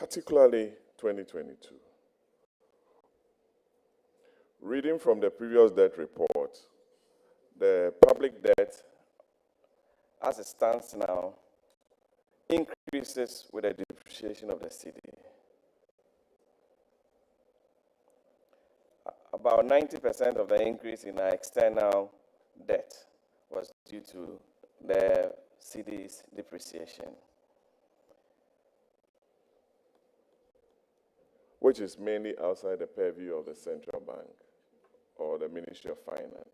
particularly 2022. Reading from the previous debt report, the public debt, as it stands now, increases with the depreciation of the cedi. About 90% of the increase in our external debt was due to the cedi's depreciation, which is mainly outside the purview of the central bank or the Ministry of Finance.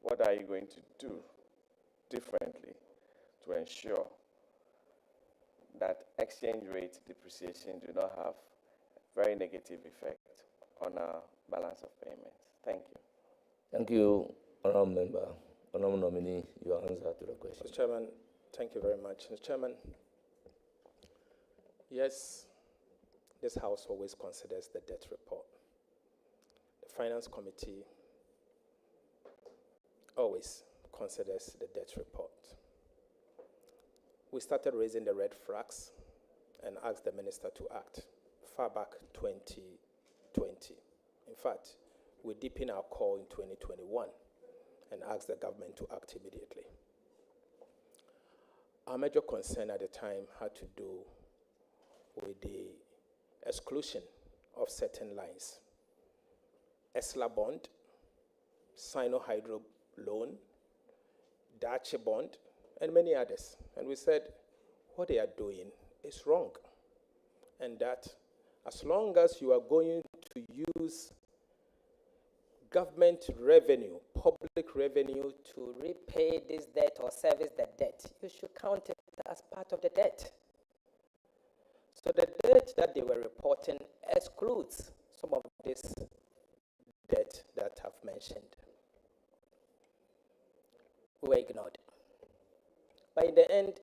What are you going to do differently to ensure that exchange rate depreciation do not have a very negative effect on our balance of payments? Thank you. Thank you, Honourable Member. Honourable Nominee, your answer to the question. Mr. Chairman, thank you very much. Mr. Chairman, yes, this House always considers the debt report. The Finance Committee always considers the debt report. We started raising the red flags and asked the minister to act far back 2020. In fact, we deepened our call in 2021 and asked the government to act immediately. Our major concern at the time had to do with the exclusion of certain lines. ESLA bond, Sino-Hydro loan, Dache bond, and many others. And we said, what they are doing is wrong. And that as long as you are going to use government revenue, public revenue to repay this debt or service the debt, you should count it as part of the debt. So the debt that they were reporting excludes some of this debt that I've mentioned. We were ignored. But in the end,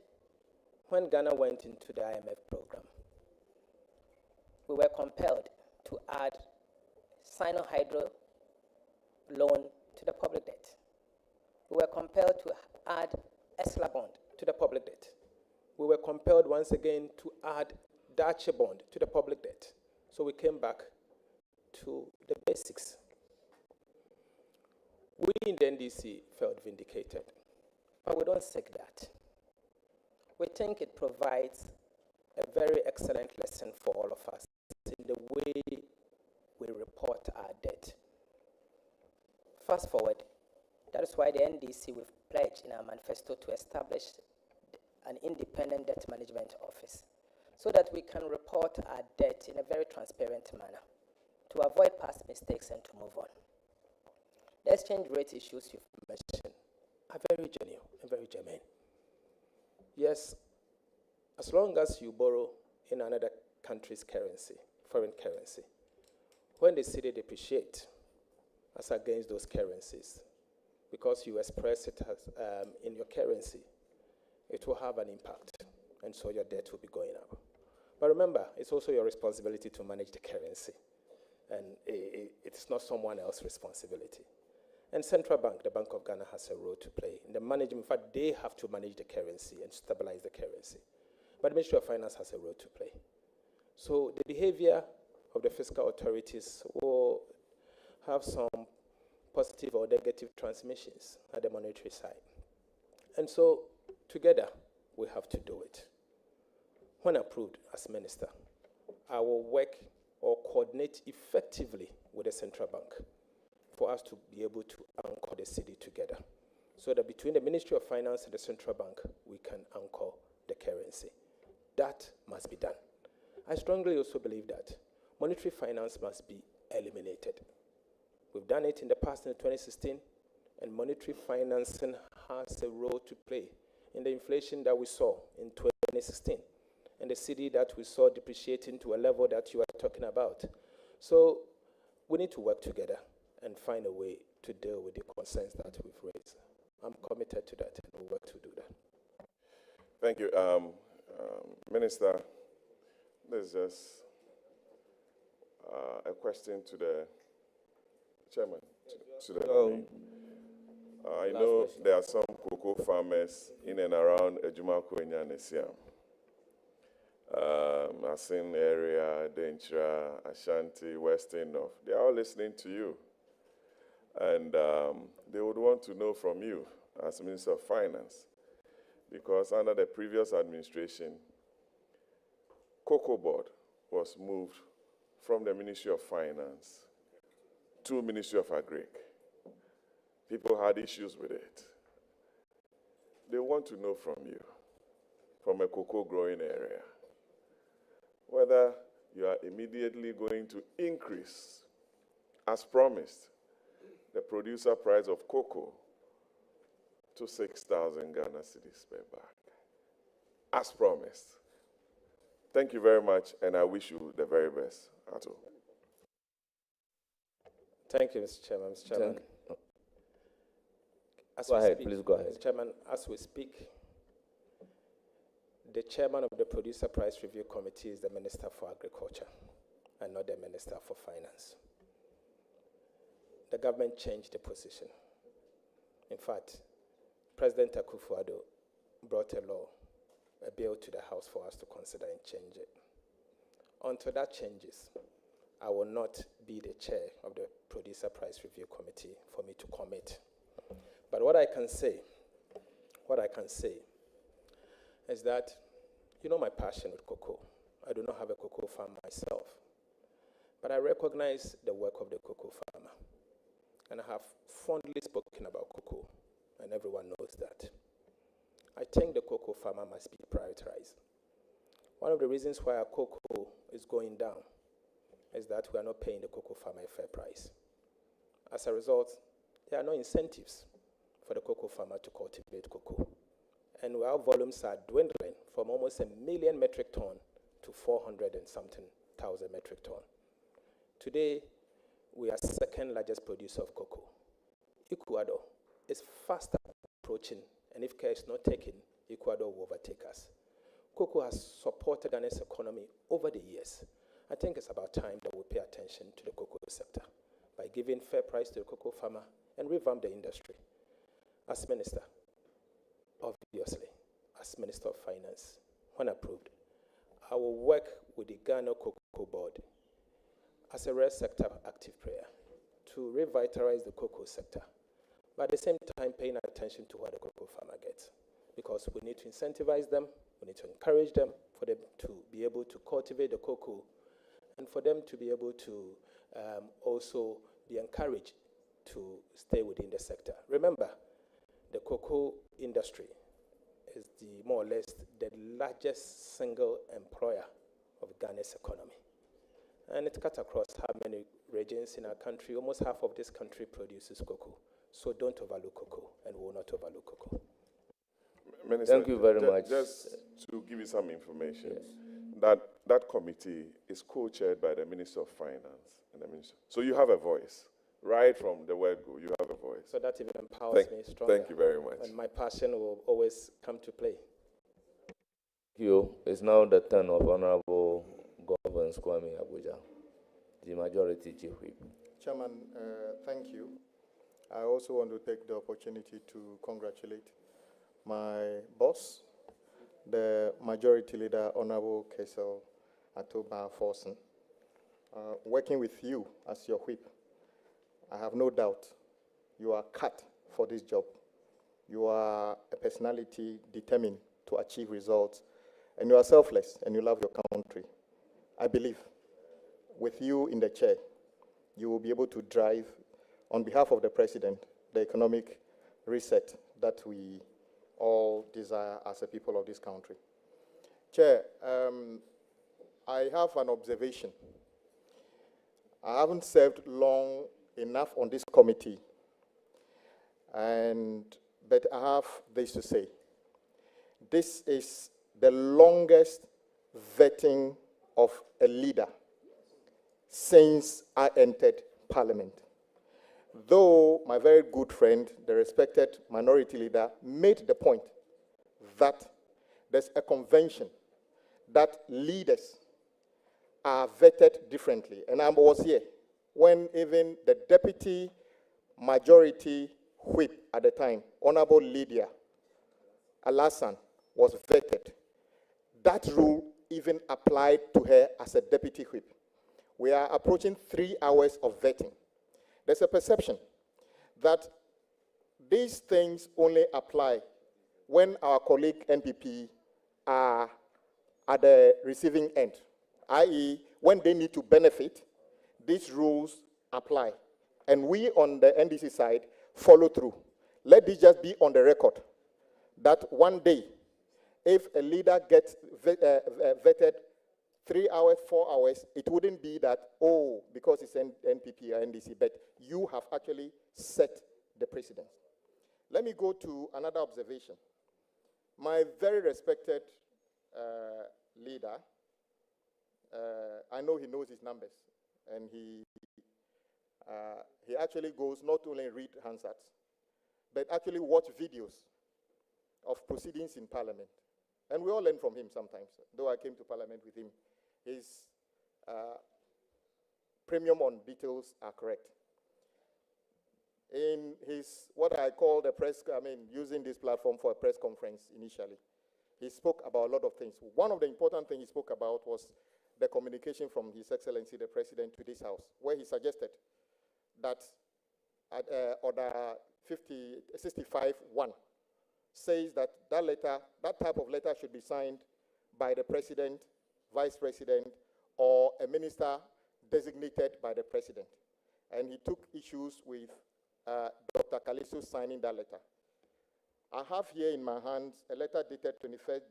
when Ghana went into the IMF program, we were compelled to add Sino-Hydro loan to the public debt. We were compelled to add ESLA bond to the public debt. We were compelled once again to add Dache bond to the public debt. So we came back to the basics. We in the NDC felt vindicated, but we don't seek that. We think it provides a very excellent lesson for all of us in the way we report our debt. Fast forward, that is why the NDC we've pledged in our manifesto to establish an independent debt management office so that we can report our debt in a very transparent manner to avoid past mistakes and to move on. The exchange rate issues you've mentioned are very genuine and very germane. Yes, as long as you borrow in another country's currency, foreign currency, when the cedi depreciate as against those currencies, because you express it as, in your currency, it will have an impact, and so your debt will be going up. But remember, it's also your responsibility to manage the currency, and it's not someone else's responsibility. And Central Bank, the Bank of Ghana, has a role to play in the management. In fact, they have to manage the currency and stabilize the currency. But the Ministry of Finance has a role to play. So the behavior of the fiscal authorities will have some positive or negative transmissions at the monetary side. And so together, we have to do it. When approved as minister, I will work or coordinate effectively with the Central Bank for us to be able to anchor the cedi together, so that between the Ministry of Finance and the Central Bank, we can anchor the currency. That must be done. I strongly also believe that monetary finance must be eliminated. We've done it in the past in 2016, and monetary financing has a role to play in the inflation that we saw in 2016, and the cedi that we saw depreciating to a level that you are talking about. So we need to work together and find a way to deal with the concerns that we've raised. I'm committed to that, and we'll work to do that. Thank you. Minister, there's just a question to the chairman. I know there are some cocoa farmers in and around Jinapor and Dominic. Masin area, Denchira, Ashanti, Western North, they are all listening to you. And they would want to know from you as Minister of Finance, because under the previous administration, Cocoa Board was moved from the Ministry of Finance to Ministry of Agric. People had issues with it. They want to know from you, from a cocoa growing area, whether you are immediately going to increase, as promised, the producer price of cocoa to 6,000 Ghana cedis per bag, as promised. Thank you very much, and I wish you the very best, Ato. Thank you, Mr. Chairman. Mr. Chairman. Go ahead, please go ahead. Mr. Chairman, as we speak, the chairman of the Producer Price Review Committee is the Minister for Agriculture and not the Minister for Finance. The government changed the position. In fact, President Akufo-Addo brought a bill to the House for us to consider and change it. Until that changes, I will not be the chair of the Producer Price Review Committee for me to commit. But what I can say is that, you know my passion with cocoa. I do not have a cocoa farm myself, but I recognize the work of the cocoa farmer. And I have fondly spoken about cocoa, and everyone knows that. I think the cocoa farmer must be prioritized. One of the reasons why our cocoa is going down is that we are not paying the cocoa farmer a fair price. As a result, there are no incentives for the cocoa farmer to cultivate cocoa. And our volumes are dwindling from almost 1 million metric ton to 400 and something thousand metric ton. Today, we are second largest producer of cocoa. Ecuador is fast approaching, and if care is not taken, Ecuador will overtake us. Cocoa has supported Ghana's economy over the years. I think it's about time that we pay attention to the cocoa sector by giving fair price to the cocoa farmer and revamp the industry. As minister, obviously, as Minister of Finance, when approved, I will work with the Ghana Cocoa Board as a rare sector active player to revitalize the cocoa sector, but at the same time paying attention to what the cocoa farmer gets, because we need to incentivize them, we need to encourage them for them to be able to cultivate the cocoa, and for them to be able to also be encouraged to stay within the sector. Remember, the cocoa industry is more or less the largest single employer of Ghana's economy. And it cuts across how many regions in our country. Almost half of this country produces cocoa. So don't overlook cocoa, and we will not overlook cocoa. Minister, thank you very much. Just to give you some information, yes, that committee is co-chaired by the Minister of Finance and the Minister. So you have a voice. Right from the word go, you have a voice. So that even empowers me stronger. Thank you very much. And my passion will always come to play. Thank you. It's now the turn of Honorable Governor Kuamieugene, the Majority Chief Whip. Chairman, thank you. I also want to take the opportunity to congratulate my boss, the Majority Leader, Honorable Ato Forson. Working with you as your whip, I have no doubt you are cut for this job. You are a personality determined to achieve results, and you are selfless, and you love your country. I believe with you in the chair, you will be able to drive, on behalf of the President, the economic reset that we all desire as a people of this country. Chair, I have an observation. I haven't served long enough on this committee, but I have this to say. This is the longest vetting of a leader since I entered Parliament. Though my very good friend, the respected Minority Leader, made the point that there's a convention that leaders are vetted differently. And I was here when even the Deputy Majority Whip at the time, Honorable Lydia Alassane, was vetted. That rule even applied to her as a deputy whip. We are approaching 3 hours of vetting. There's a perception that these things only apply when our colleague NPP are at the receiving end, i.e., when they need to benefit, these rules apply. And we on the NDC side follow through. Let this just be on the record that one day, if a leader gets vetted 3 hours, 4 hours, it wouldn't be that, oh, because it's NPP or NDC, but you have actually set the precedent. Let me go to another observation. My very respected leader, I know he knows his numbers, and he actually goes not only read Hansards, but actually watch videos of proceedings in Parliament. And we all learn from him sometimes. Though I came to Parliament with him, his premium on details are correct. In his, what I call the press, using this platform for a press conference initially, he spoke about a lot of things. One of the important things he spoke about was the communication from His Excellency the President to this House, where he suggested that at Order 65-1 says that that type of letter should be signed by the President, Vice President, or a minister designated by the President. And he took issues with Dr. Kalisu signing that letter. I have here in my hands a letter dated 21st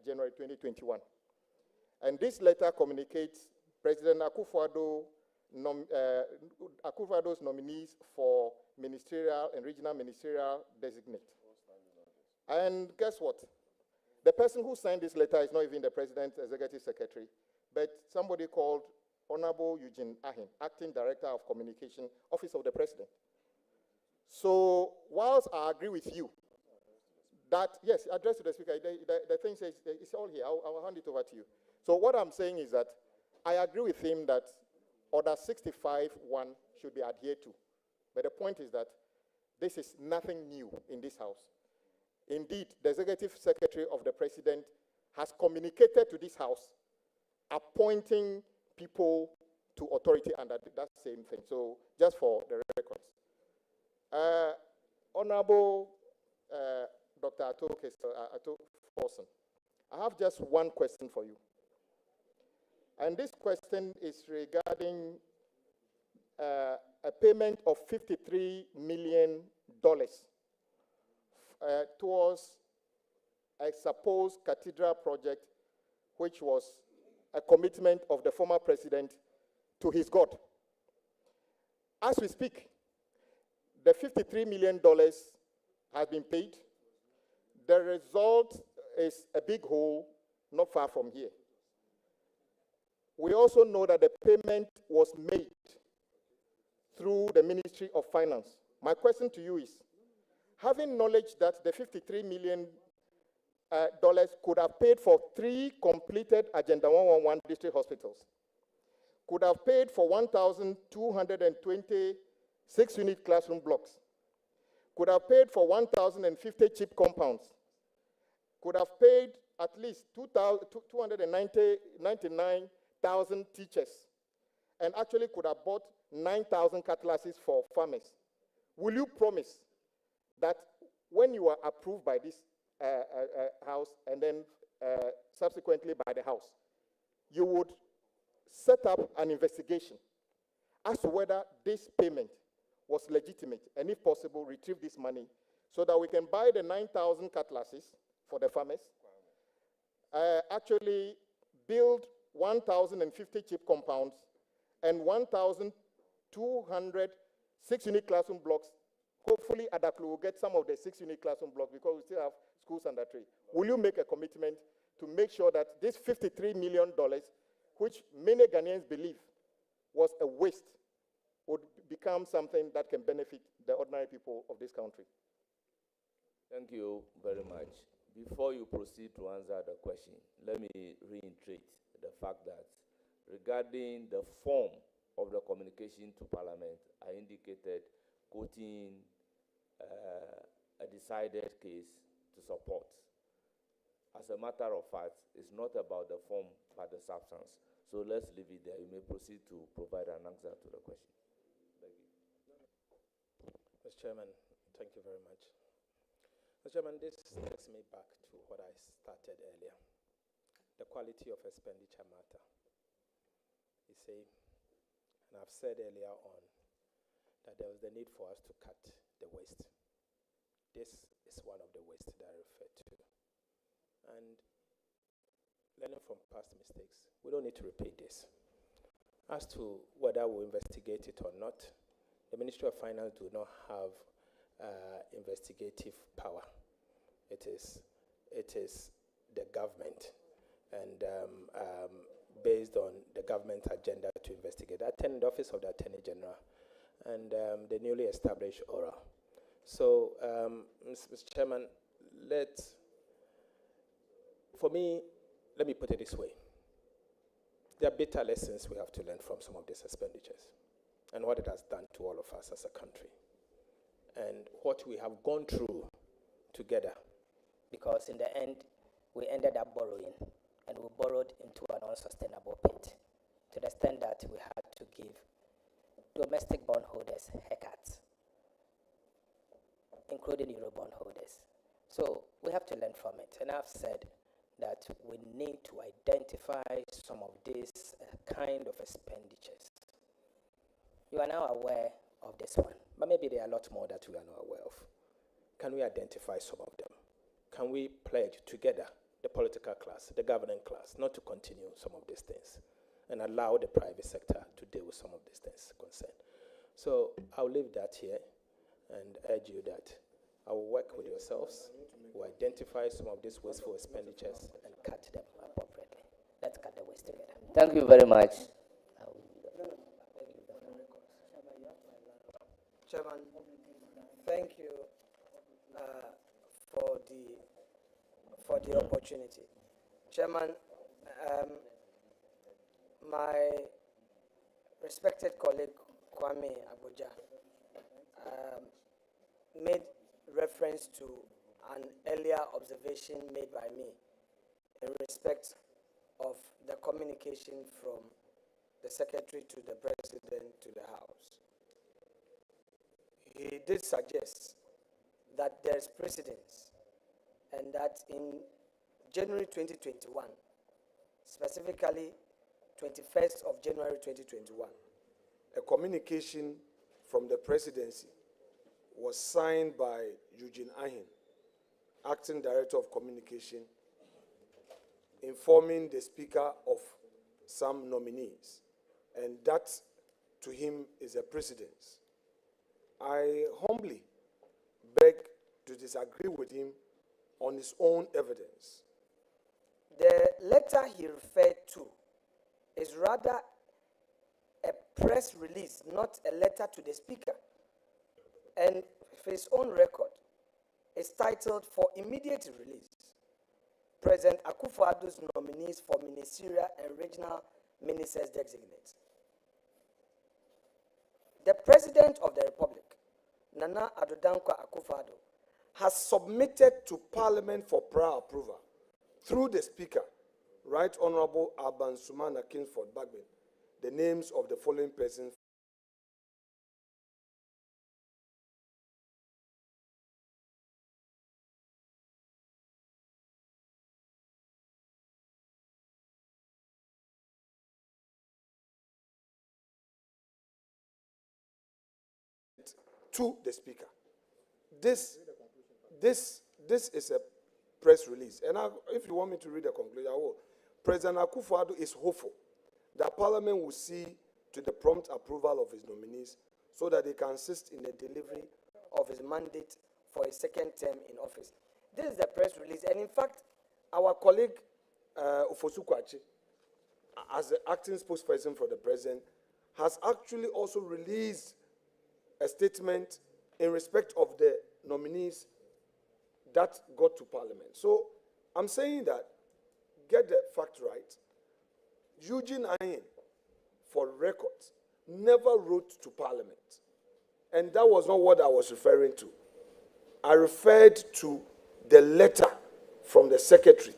January 2021. And this letter communicates President Akufo-Addo's nominees for ministerial and regional ministerial designate. And guess what? The person who signed this letter is not even the President's Executive Secretary, but somebody called Honorable Eugene Ayine, Acting Director of Communication, Office of the President. So whilst I agree with you that, yes, address to the Speaker, the thing says it's all here. I'll hand it over to you. So what I'm saying is that I agree with him that Order 65-1 should be adhered to. But the point is that this is nothing new in this House. Indeed, the Executive Secretary of the President has communicated to this House appointing people to authority under that same thing. So just for the records. Honorable Dr. Ato Forson, I have just one question for you. And this question is regarding a payment of $53 million towards a supposed cathedral project, which was a commitment of the former president to his God. As we speak, the $53 million has been paid. The result is a big hole not far from here. We also know that the payment was made through the Ministry of Finance. My question to you is, having knowledge that the $53 million could have paid for 3 completed Agenda 111 district hospitals, could have paid for 1,220 6-unit classroom blocks, could have paid for 1,050 cheap compounds, could have paid at least 299,000 teachers, and actually could have bought 9,000 cutlasses for farmers. Will you promise that when you are approved by this House and then subsequently by the House, you would set up an investigation as to whether this payment was legitimate, and if possible, retrieve this money so that we can buy the 9,000 cutlasses for the farmers, actually build 1,050 chip compounds and 1,200 6-unit classroom blocks. Hopefully, Adaklu will get some of the 6-unit classroom blocks because we still have schools under trade. Will you make a commitment to make sure that this $53 million, which many Ghanaians believe was a waste, would become something that can benefit the ordinary people of this country? Thank you very much. Before you proceed to answer the question, let me reiterate the fact that regarding the form of the communication to Parliament, I indicated quoting a decided case to support. as a matter of fact, it's not about the form but the substance. So let's leave it there. You may proceed to provide an answer to the question. Thank you. Mr. Chairman, thank you very much. Mr. Chairman, this takes me back to what I started earlier. The quality of expenditure matter. You see, and I've said earlier on that there was the need for us to cut the waste. This is one of the waste that I refer to. And learning from past mistakes, we don't need to repeat this. As to whether we'll investigate it or not, the Ministry of Finance do not have investigative power. It is the government, and based on the government agenda to investigate. I attend the Office of the Attorney General and the newly established ORA. So, Mr. Chairman, let me put it this way. There are bitter lessons we have to learn from some of these expenditures and what it has done to all of us as a country and what we have gone through together. Because in the end, we ended up borrowing, and we borrowed into an unsustainable pit to the extent that we had to give domestic bondholders haircuts, including Euro bondholders. So we have to learn from it. And I've said that we need to identify some of these kind of expenditures. You are now aware of this one, but maybe there are a lot more that we are not aware of. Can we identify some of them? Can we pledge together, the political class, the governing class, not to continue some of these things and allow the private sector to deal with some of these things concerned? So I'll leave that here and urge you that I will work with yourselves to identify some of these wasteful expenditures and cut them appropriately. Let's cut the waste together. Thank you very much. Chairman, thank you for the opportunity. Chairman, my respected colleague Kwameeugene made reference to an earlier observation made by me in respect of the communication from the Secretary to the President to the House. He did suggest that there is precedence and that in January 2021, specifically 21st of January 2021, a communication from the presidency was signed by Eugene Ayine, Acting Director of Communication, informing the Speaker of some nominees, and that to him is a precedence. I humbly beg to disagree with him on his own evidence. The letter he referred to is rather a press release, not a letter to the Speaker. And for his own record, it's titled "For Immediate Release, President Akufo-Addo's nominees for ministerial and regional ministers designate." The President of the Republic, Nana Addo Dankwa Akufo-Addo, has submitted to Parliament for prior approval through the Speaker, Right Honorable Alban Sumana Kingsford Bagbin, the names of the following persons to the Speaker. This is a press release. And if you want me to read the conclusion, I will. President Akufo-Addo is hopeful that Parliament will see to the prompt approval of his nominees so that they can assist in the delivery of his mandate for a second term in office. This is the press release. And in fact, our colleague Ofosu Kwachi, as the acting spokesperson for the President, has actually also released a statement in respect of the nominees that got to Parliament. So I'm saying that, get the fact right, Eugene Ayine, for records, never wrote to Parliament. And that was not what I was referring to. I referred to the letter from the Secretary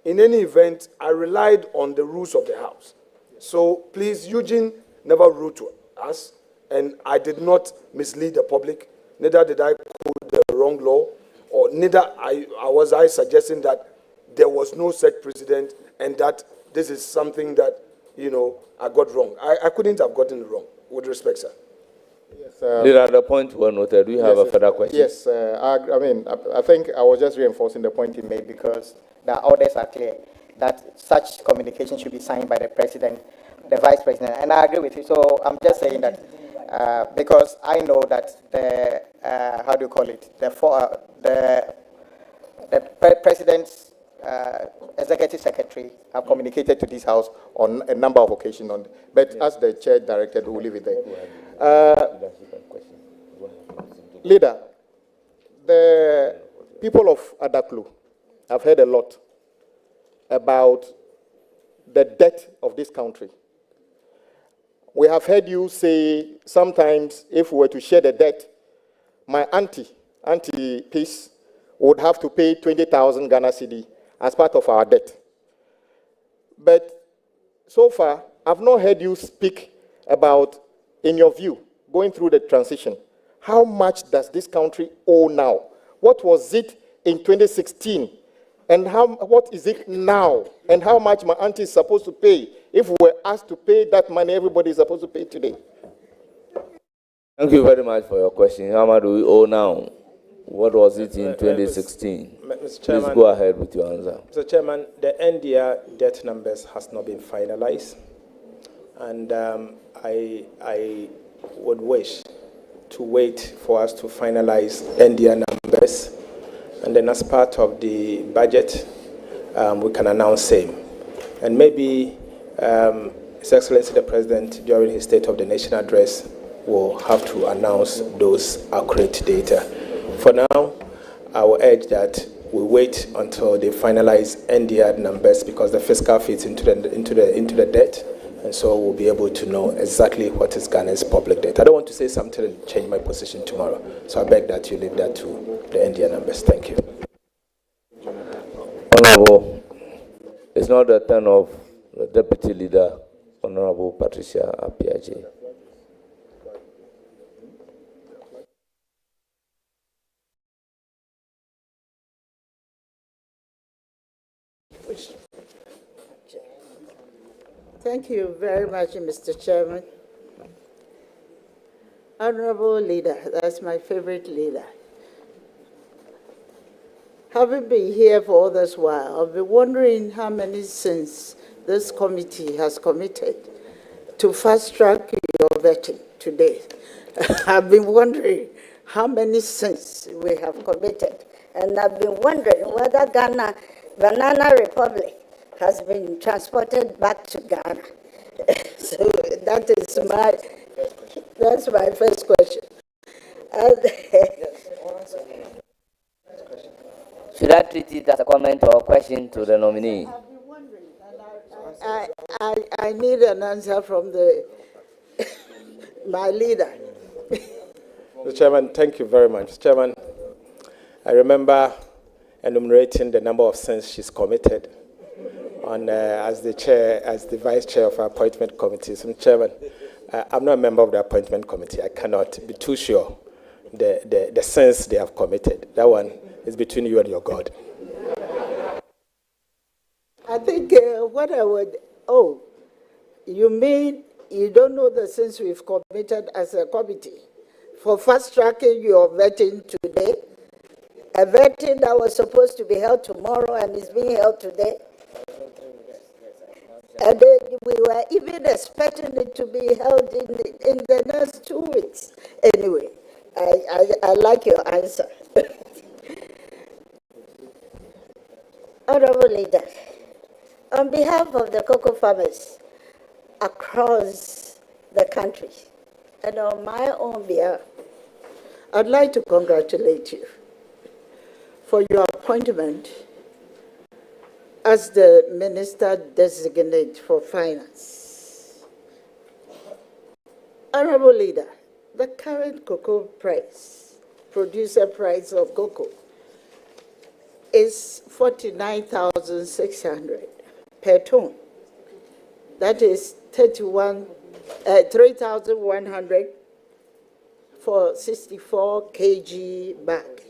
in any event, I relied on the rules of the House. So please, Eugene never wrote to us, and I did not mislead the public, neither did I quote the wrong law, or neither was I suggesting that there was no such precedent and that this is something that, I got wrong. I couldn't have gotten it wrong, with respect, sir. Yes, Leader, the point well noted. Do you have a further question? Yes, I think I was just reinforcing the point he made because the orders are clear that such communication should be signed by the president, the vice president, and I agree with you. So I'm just saying that because I know that the president's executive secretary have communicated to this house on a number of occasions. But as the chair directed, we'll leave it there. Leader, the people of Adaklu have heard a lot about the debt of this country. We have heard you say sometimes if we were to share the debt, my auntie Peace, would have to pay 20,000 Ghana cedi as part of our debt. But so far, I've not heard you speak about, in your view, going through the transition, how much does this country owe now? What was it in 2016? And what is it now? And how much my auntie is supposed to pay? If we were asked to pay that money, everybody is supposed to pay today. Thank you very much for your question. How much do we owe now? What was it in 2016? Mr. Chairman, please go ahead with your answer. Mr. Chairman, the NDR debt numbers has not been finalized. And I would wish to wait for us to finalize NDR numbers. And then as part of the budget, we can announce same. And maybe His Excellency the President, during his State of the Nation address, will have to announce those accurate data. For now, I will urge that we wait until they finalize NDR numbers because the fiscal fits into the debt, and so we'll be able to know exactly what is Ghana's public debt. I don't want to say something and change my position tomorrow, so I beg that you leave that to the NDR numbers. Thank you. Honorable, it's now the turn of the Deputy Leader, Honorable Patricia Apiaje. Thank you very much, Mr. Chairman. Honorable Leader, that's my favorite leader. Having been here for all this while, I've been wondering how many sins this committee has committed to fast-track your vetting today. I've been wondering how many sins we have committed, and I've been wondering whether Ghana, Banana Republic, has been transported back to Ghana. So that's my first question. Should I treat it as a comment or a question to the nominee? I've been wondering, and I need an answer from my leader. Mr. Chairman, thank you very much. Mr. Chairman, I remember enumerating the number of sins she's committed as the vice chair of our appointment committee. So, Mr. Chairman, I'm not a member of the appointment committee. I cannot be too sure the sins they have committed. That one is between you and your God. I think you mean you don't know the sins we've committed as a committee for fast-tracking your vetting today? A vetting that was supposed to be held tomorrow and is being held today? And we were even expecting it to be held in the next 2 weeks. Anyway, I like your answer. Honorable Leader, on behalf of the cocoa farmers across the country, and on my own behalf, I'd like to congratulate you for your appointment as the Minister Designate for Finance. Honorable Leader, the current cocoa price, producer price of cocoa, is 49,600 per ton. That is 3,100 for 64 kg bag.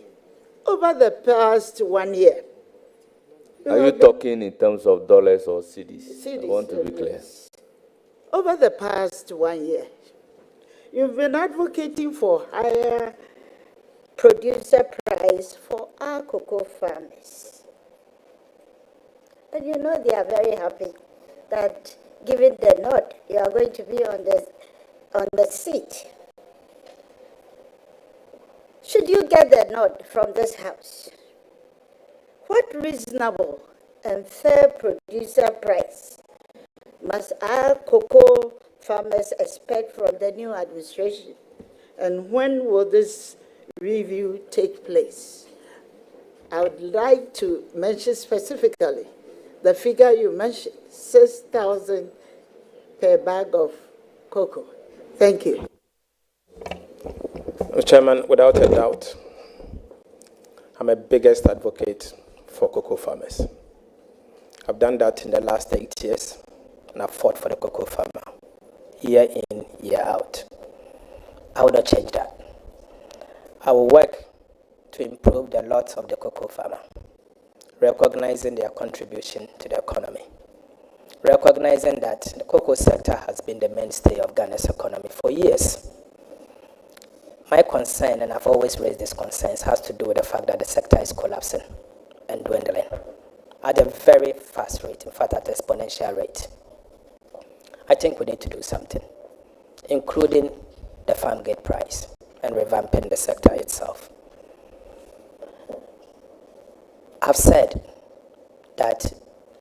Over the past 1 year. Are you talking in terms of dollars or cedis? Cedis, I want to be clear. Over the past 1 year, you've been advocating for higher producer price for our cocoa farmers. And you know they are very happy that given the nod, you are going to be on the seat. Should you get the nod from this house, what reasonable and fair producer price must our cocoa farmers expect from the new administration? And when will this review take place? I would like to mention specifically the figure you mentioned, 6,000 per bag of cocoa. Thank you. Mr. Chairman, without a doubt, I'm a biggest advocate for cocoa farmers. I've done that in the last 8 years, and I've fought for the cocoa farmer, year in, year out. I will not change that. I will work to improve the lot of the cocoa farmer, recognizing their contribution to the economy, recognizing that the cocoa sector has been the mainstay of Ghana's economy for years. My concern, and I've always raised these concerns, has to do with the fact that the sector is collapsing and dwindling at a very fast rate, in fact, at an exponential rate. I think we need to do something, including the farm gate price and revamping the sector itself. I've said that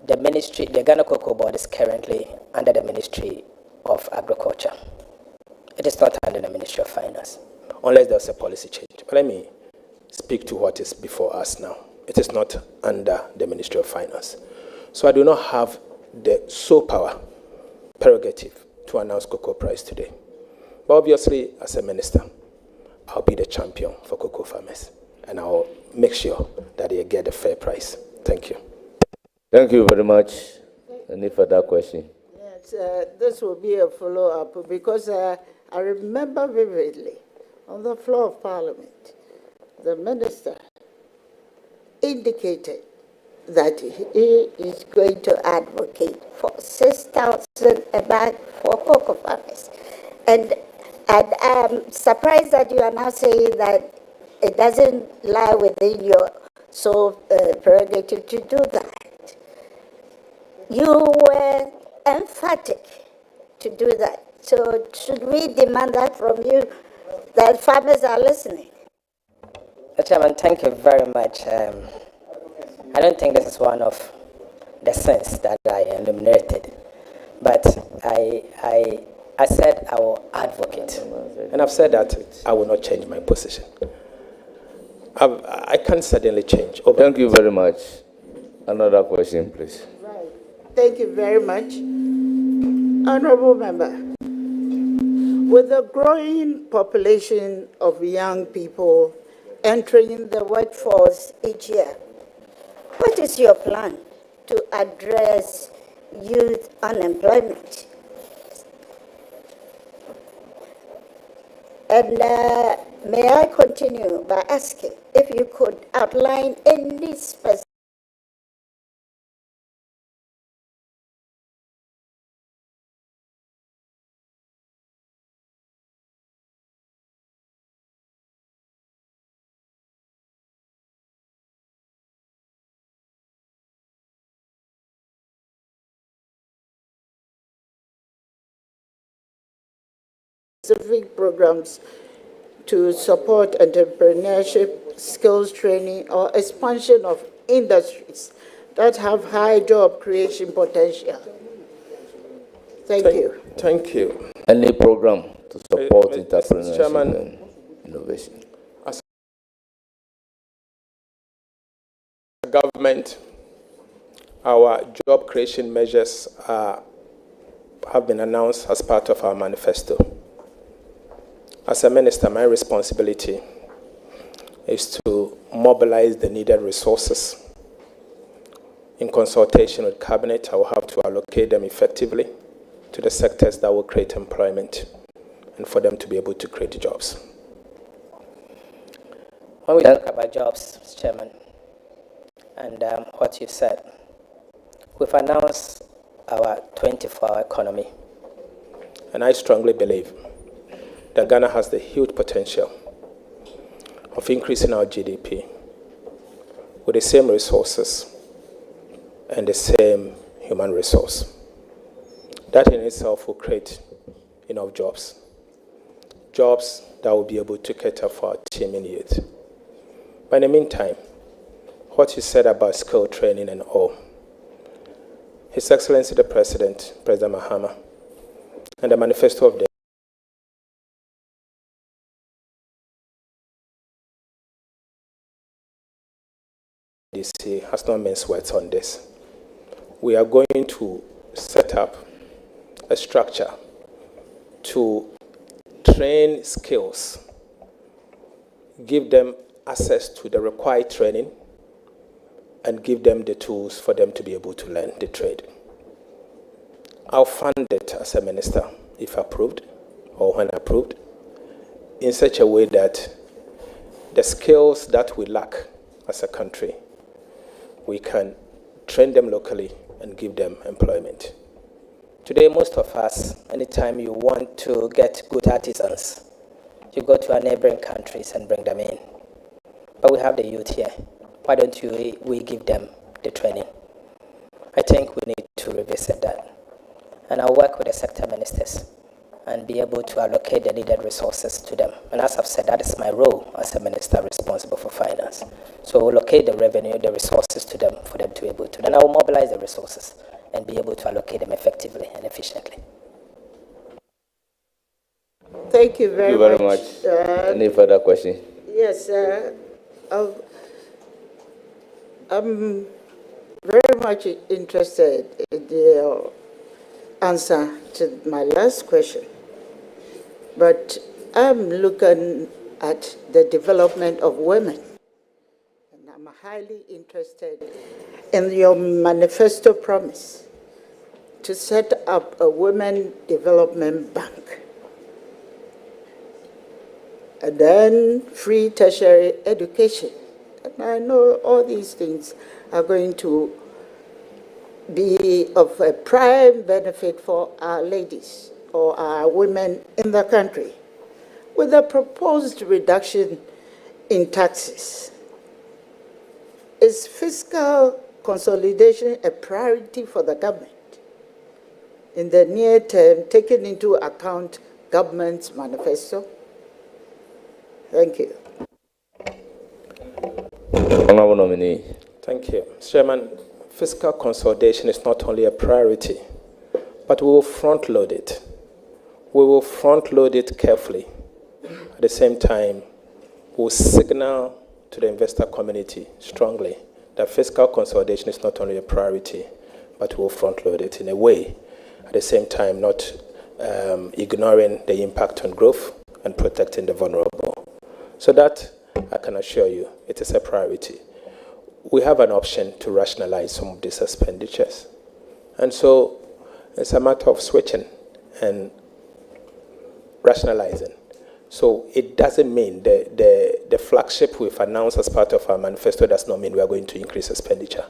the ministry, the Ghana Cocoa Board is currently under the Ministry of Agriculture. It is not under the Ministry of Finance, unless there's a policy change. But let me speak to what is before us now. It is not under the Ministry of Finance. So I do not have the sole power, prerogative, to announce cocoa price today. But obviously, as a minister, I'll be the champion for cocoa farmers, and I'll make sure that they get a fair price. Thank you. Thank you very much. Any further question? Yes, this will be a follow-up because I remember vividly on the floor of Parliament, the minister indicated that he is going to advocate for 6,000 a bag for cocoa farmers. And I'm surprised that you are now saying that it doesn't lie within your sole prerogative to do that. You were emphatic to do that. So should we demand that from you, that farmers are listening? Chairman, thank you very much. I don't think this is one of the sins that I enumerated, but I said I will advocate. And I've said that I will not change my position. I can certainly change. Thank you very much. Another question, please. Right. Thank you very much. Honorable Member, with the growing population of young people entering the workforce each year, what is your plan to address youth unemployment? And may I continue by asking if you could outline any specific programs to support entrepreneurship, skills training, or expansion of industries that have high job creation potential? Thank you. Thank you. Any program to support entrepreneurship Chairman, and innovation? As a government, our job creation measures have been announced as part of our manifesto. As a minister, my responsibility is to mobilize the needed resources In consultation with Cabinet, I will have to allocate them effectively to the sectors that will create employment and for them to be able to create jobs. When we talk about jobs, Mr. Chairman, and what you said, we've announced our 24-hour economy. And I strongly believe that Ghana has the huge potential of increasing our GDP with the same resources and the same human resource. That in itself will create enough jobs. Jobs that will be able to cater for our teeming youth. But in the meantime, what you said about skill training and all, His Excellency the President, President Mahama, and the manifesto of the DC has not minced words on this. We are going to set up a structure to train skills, give them access to the required training, and give them the tools for them to be able to learn the trade. I'll fund it as a minister, if approved, or when approved, in such a way that the skills that we lack as a country, we can train them locally and give them employment. Today, most of us, anytime you want to get good artisans, you go to our neighboring countries and bring them in. But we have the youth here. Why don't we give them the training? I think we need to revisit that. And I'll work with the sector ministers and be able to allocate the needed resources to them. And as I've said, that is my role as a minister responsible for finance. So we'll allocate the revenue, the resources to them for them to be able to. Then I will mobilize the resources and be able to allocate them effectively and efficiently. Thank you very much. Any further question? Yes, I'm very much interested in the answer to my last question, but I'm looking at the development of women, and I'm highly interested in your manifesto promise to set up a women development bank, and then free tertiary education. And I know all these things are going to be of a prime benefit for our ladies or our women in the country. With a proposed reduction in taxes, is fiscal consolidation a priority for the government in the near term, taking into account government's manifesto? Thank you. Honorable nominee. Thank you. Chairman, fiscal consolidation is not only a priority, but we will front load it. We will front load it carefully. At the same time, we will signal to the investor community strongly that fiscal consolidation is not only a priority, but we will front load it in a way, at the same time, not ignoring the impact on growth and protecting the vulnerable. So that, I can assure you, it is a priority. We have an option to rationalize some of these expenditures. And so it's a matter of switching and rationalizing. So it doesn't mean the flagship we've announced as part of our manifesto does not mean we are going to increase expenditure.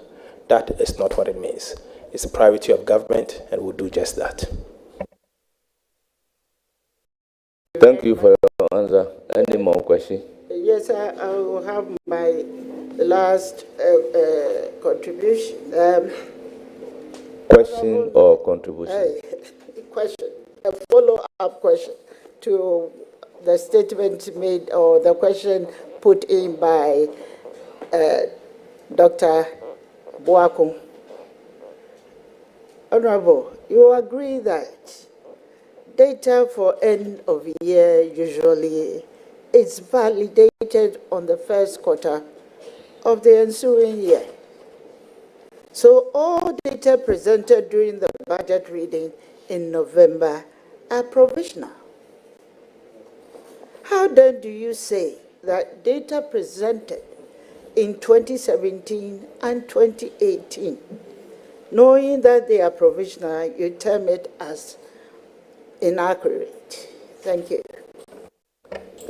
That is not what it means. It's a priority of government, and we'll do just that. Thank you for your answer. Any more questions? Yes, I will have my last contribution. Question or contribution? Question, a follow-up question to the statement made or the question put in by Dr. Boakum. Honorable, you agree that data for end of year usually is validated on the first quarter of the ensuing year. So all data presented during the budget reading in November are provisional. How then do you say that data presented in 2017 and 2018. Knowing that they are provisional, you term it as inaccurate. Thank you.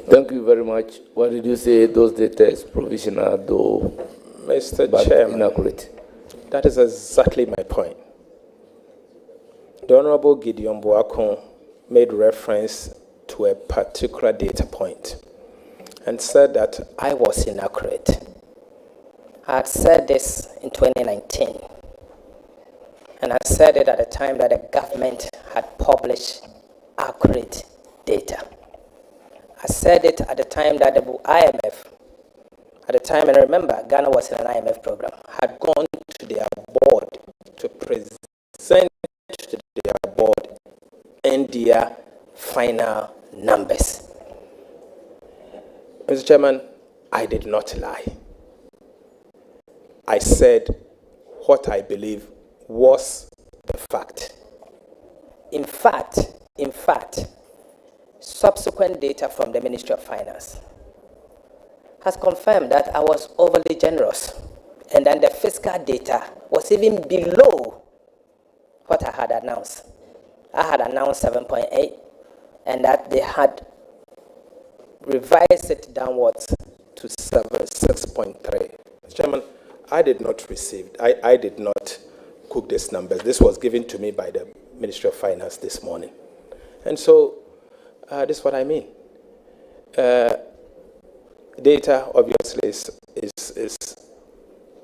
Thank you very much. What did you say? Those data is provisional, though, Mr. but Chairman, inaccurate. that is exactly my point. The Honorable Gideon Boakon made reference to a particular data point and said that I was inaccurate. I had said this in 2019, and I said it at the time that the government had published accurate data. I said it at the time that the IMF, at the time, and remember, Ghana was in an IMF program, had gone to their board to present to their board and their final numbers. Mr. Chairman, I did not lie. I said what I believe was the fact. In fact, subsequent data from the Ministry of Finance has confirmed that I was overly generous, and then the fiscal data was even below what I had announced. I had announced 7.8, and that they had revised it downwards to 6.3. Mr. Chairman, I did not receive, I did not cook these numbers. This was given to me by the Ministry of Finance this morning. And so, this is what I mean. Data, obviously, is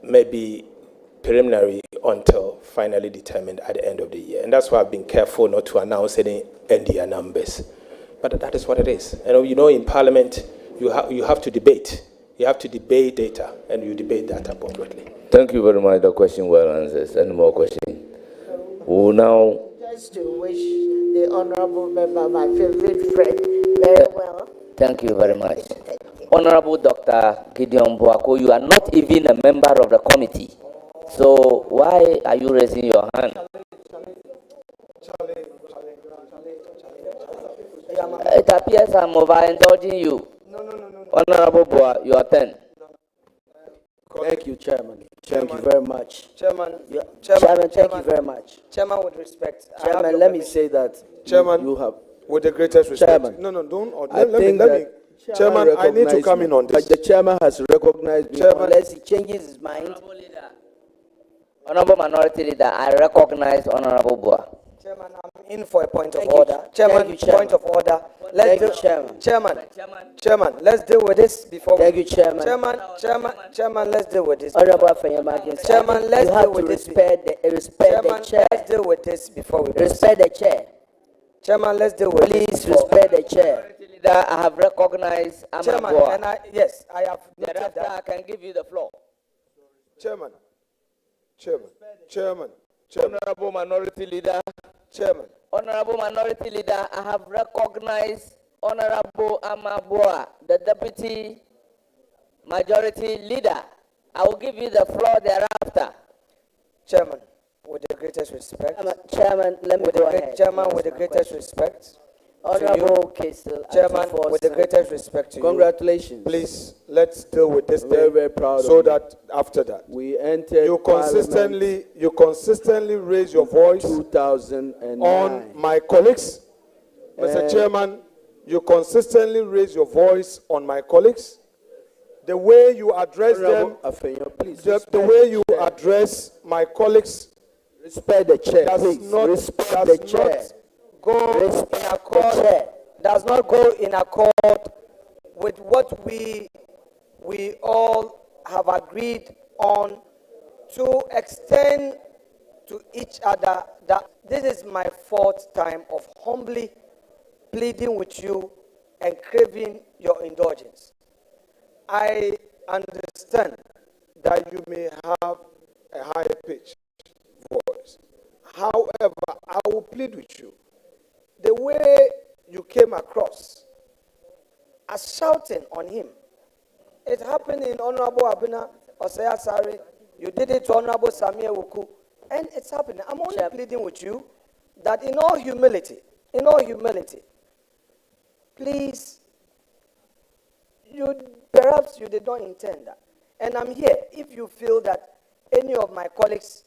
maybe preliminary until finally determined at the end of the year. And that's why I've been careful not to announce any NDR numbers. But that is what it is. And you know, in Parliament, you have to debate. You have to debate data, and you debate that appropriately. Thank you very much. The question well answered. Any more questions? We'll now... Just to wish the Honorable Member, my favorite friend, very well. Thank you very much. Honorable Dr. Gideon Boako, you are not even a member of the committee. So why are you raising your hand? It appears I'm overindulging you. No. Honorable Boa, your turn. Thank you, Chairman. Thank you very much. Chairman, thank you very much. Chairman, with respect. Chairman, let me say that. Chairman, you have. With the greatest respect. Chairman. No, don't. Let me. Chairman, I need to come in on this. But the chairman has recognized me unless he changes his mind. Honorable Minority Leader, I recognize Honorable Boa. Chairman, I'm in for a point of order. Chairman, point of order. Chairman, let's deal with this before. Thank you, Chairman. Chairman, let's deal with this. Honorable Afenyamakins, Chairman, let's deal with this. Respect the chair. Let's deal with this before we. Respect the chair. Chairman, let's deal with this. Please respect the chair. I have recognized Amaboa. And I have. Thereafter, I can give you the floor. Chairman. Honorable Minority Leader. Chairman. Honorable Minority Leader, I have recognized Honorable Amaboa, the Deputy Majority Leader. I will give you the floor thereafter. Chairman, with the greatest respect. Chairman, let me go ahead. Chairman, with the greatest respect. Honorable Kessel, Chairman, with the greatest respect to congratulations. You. Please, let's deal with this very, very proud so of that after that we entered you consistently raise your voice 2009 on my colleagues. Mr. Chairman, you consistently raise your voice on my colleagues. The way you address them, please the way you address my colleagues, respect the chair. Does not go in accord with what we all have agreed on, to extend to each other that this is my fourth time of humbly pleading with you and craving your indulgence. I understand that you may have a high-pitched voice. However, I will plead with you. The way you came across as shouting on him, it happened in Honorable Abina Osaya Sari. You did it to Honorable Samia Wuku, and it's happening. I'm only pleading with you that in all humility, please, perhaps you did not intend that. And I'm here. If you feel that any of my colleagues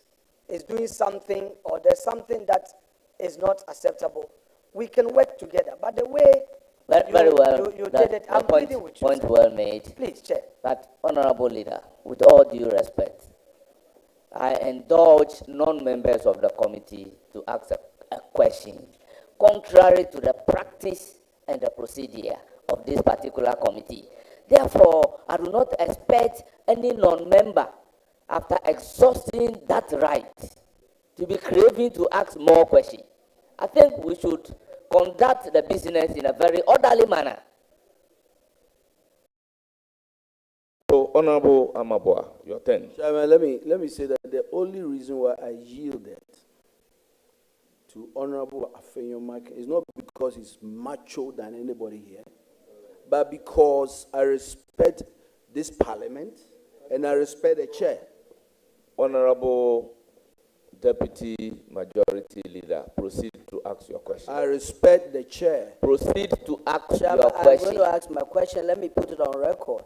is doing something or there's something that is not acceptable, we can work together. But the way very well, you did it, I'm pleading with you. Point well made. Please, Chair. But, Honorable Leader, with all due respect, I indulge non-members of the committee to ask a question contrary to the practice and the procedure of this particular committee. Therefore, I do not expect any non-member, after exhausting that right, to be craving to ask more questions. I think we should conduct the business in a very orderly manner. So, Honorable Amabua, your turn. Chairman, let me say that the only reason why I yielded to Honorable Afenyomak is not because he's macho than anybody here, but because I respect this parliament and I respect the chair. Honorable Deputy Majority Leader, proceed to ask your question. I respect the chair. Proceed to ask Chairman, your question. I'm going to ask my question. Let me put it on record.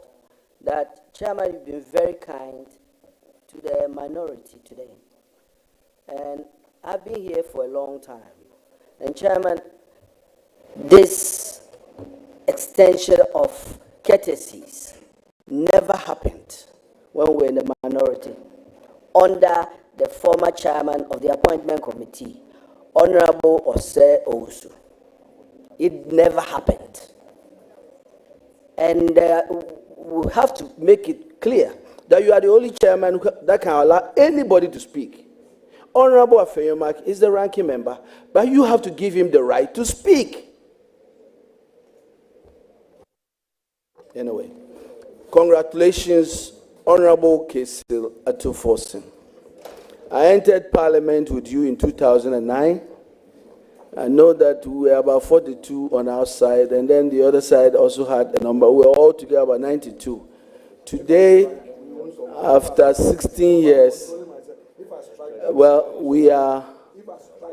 That, Chairman, you've been very kind to the minority today. And I've been here for a long time. And, Chairman, this extension of courtesies never happened when we were in the minority. Under the former chairman of the appointment committee, Honorable Ose Owusu. It never happened. And we have to make it clear that you are the only chairman that can allow anybody to speak. Honorable Afenyomak is the ranking member, but you have to give him the right to speak. Anyway, congratulations, Honorable Ato Forson. I entered Parliament with you in 2009. I know that we were about 42 on our side, and then the other side also had a number. We were all together about 92. Today, after 16 years, well, we are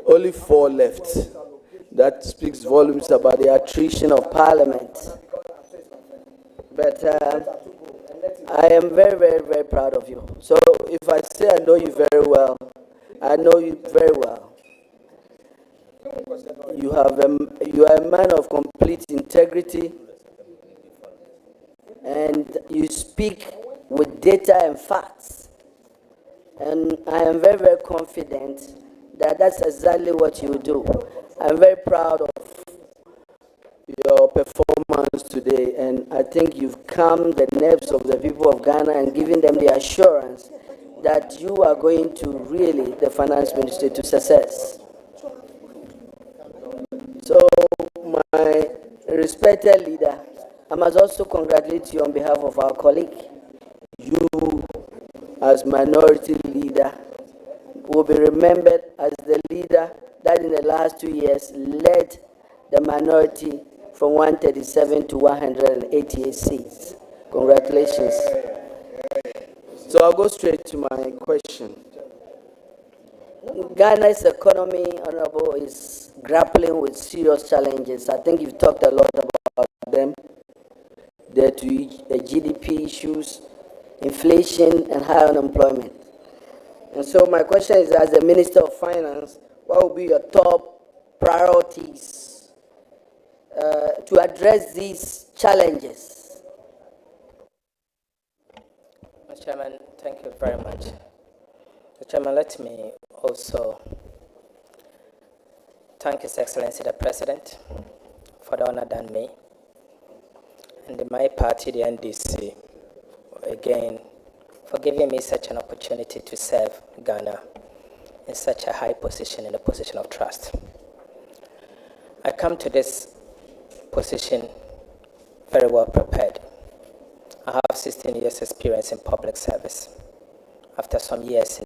only 4 left. That speaks volumes about the attrition of Parliament. But I am very, very, very proud of you. So if I say I know you very well, I know you very well. You are a man of complete integrity, and you speak with data and facts. And I am very, very confident that that's exactly what you do. I'm very proud of your performance today, and I think you've calmed the nerves of the people of Ghana and given them the assurance that you are going to really the finance ministry to success. So, my respected leader, I must also congratulate you on behalf of our colleague. You, as minority leader, will be remembered as the leader that in the last 2 years led the minority from 137 to 188 seats. Congratulations. So I'll go straight to my question. Ghana's economy, Honorable, is grappling with serious challenges. I think you've talked a lot about them. There are GDP issues, inflation, and high unemployment. And so my question is, as the Minister of Finance, what will be your top priorities to address these challenges? Mr. Chairman, thank you very much. Mr. Chairman, let me also thank His Excellency the President for the honor done me, and my party, the NDC, again, for giving me such an opportunity to serve Ghana in such a high position, in a position of trust. I come to this position very well prepared. I have 16 years experience in public service. After some years